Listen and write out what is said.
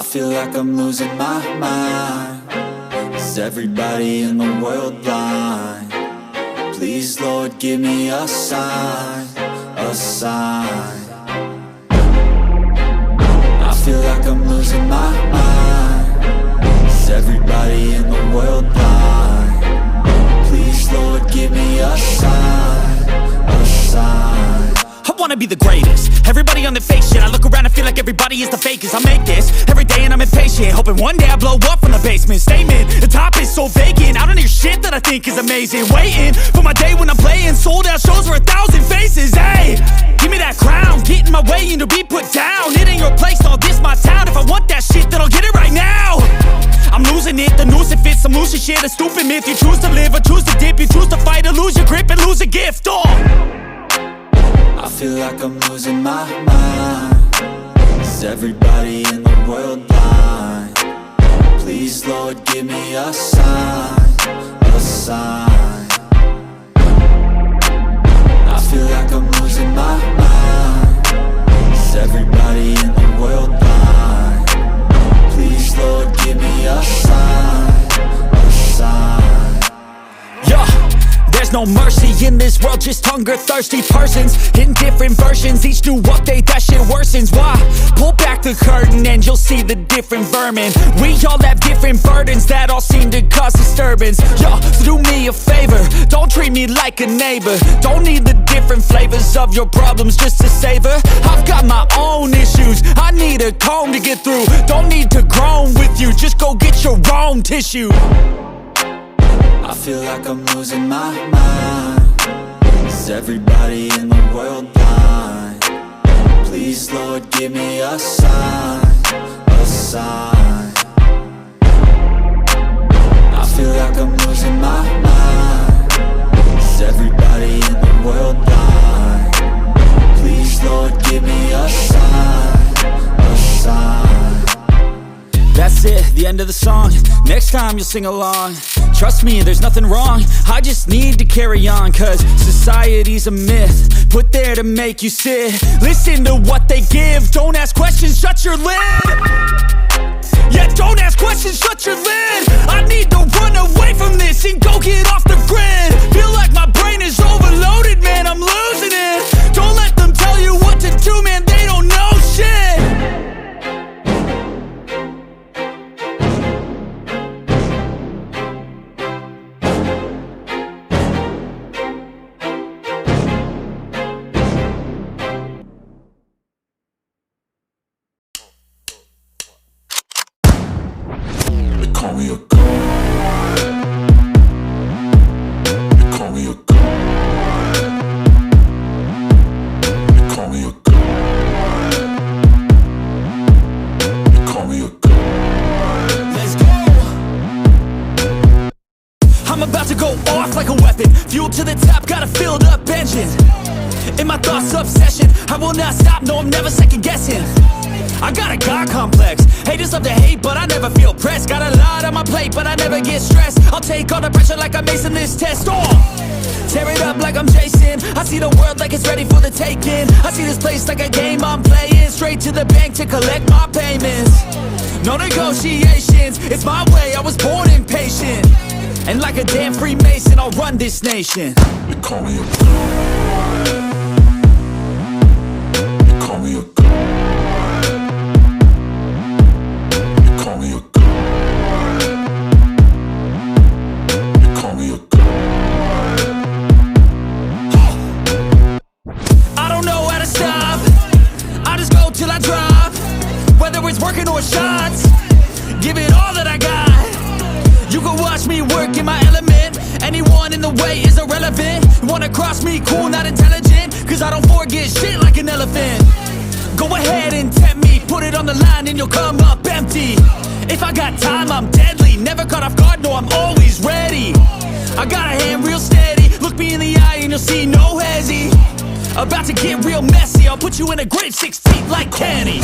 I feel like I'm losing my mind. Is everybody in the world blind? Please, Lord, give me a sign, a sign. I feel like I'm losing my mind. Is everybody in the world blind? Please, Lord, give me a sign, a sign. I wanna be the greatest. Everybody on the fake shit. I look around and feel like everybody is the fakest. I make this every day and I'm impatient, hoping one day I blow up from the basement. Statement, the top is so vacant. I don't hear shit that I think is amazing. Waiting for my day when I'm playing sold out shows for 1,000 faces. Hey, give me that crown, get in my way and to be put down. It ain't your place, all this my town. If I want that shit, then I'll get it right now. I'm losing it, the noose it fits. I'm losing shit, a stupid myth. You choose to live or choose to dip. You choose to fight or lose your grip and lose a gift. I feel like I'm losing my mind. Is everybody in the world blind? Please, Lord, give me a sign, a sign. I feel like I'm losing my mind. Is everybody in the world blind? Please, Lord, give me a sign, a sign. Yeah. There's no mercy in this world, just hunger-thirsty persons in different versions. Each new update, that shit worsens. Why? Pull back the curtain and you'll see the different vermin. We all have different burdens that all seem to cause disturbance. Yo, so do me a favor, don't treat me like a neighbor. Don't need the different flavors of your problems just to savor. I've got my own issues, I need a comb to get through. Don't need to groan with you, just go get your own tissue. I feel like I'm losing my mind. Is everybody in the world blind? Please, Lord, give me a sign, a sign. I feel like I'm losing my mind. Is everybody in the world blind? Please, Lord, give me a sign, a sign. That's it, the end of the song. Next time you'll sing along. Trust me, there's nothing wrong. I just need to carry on, cause society's a myth put there to make you sit. Listen to what they give. Don't ask questions, shut your lid. Yeah, don't ask questions, shut your lid. I need to run away from this and go get off the grid. Feel like my brain is overloaded, man, I'm losing it. Don't let them tell you what to do, man, they don't know shit. Call me a god. They call me a god. They call me a god. They call me a god. Let's go. I'm about to go off like a weapon. Fuel to the top, got a filled up engine. In my thoughts, obsession. I will not stop, no, I'm never second guessing. I got a God complex. Haters love to hate, but I never feel pressed. Got a lot on my plate, but I never get stressed. I'll take all the pressure like I'm acing this test. Tear it up like I'm Jason. I see the world like it's ready for the taking. I see this place like a game I'm playing. Straight to the bank to collect my payments. No negotiations, it's my way, I was born impatient. And like a damn Freemason, I'll run this nation. They call me a god. They call me a god. Till I drop, whether it's working or shots, give it all that I got. You can watch me work in my element. Anyone in the way is irrelevant. You wanna cross me, cool, not intelligent, cause I don't forget shit like an elephant. Go ahead and tempt me, put it on the line and you'll come up empty. If I got time, I'm deadly, never caught off guard, no, I'm always ready. I got a hand real steady, look me in the eye and you'll see no hezzy. About to get real messy, I'll put you in a grave 6 feet like Kenny.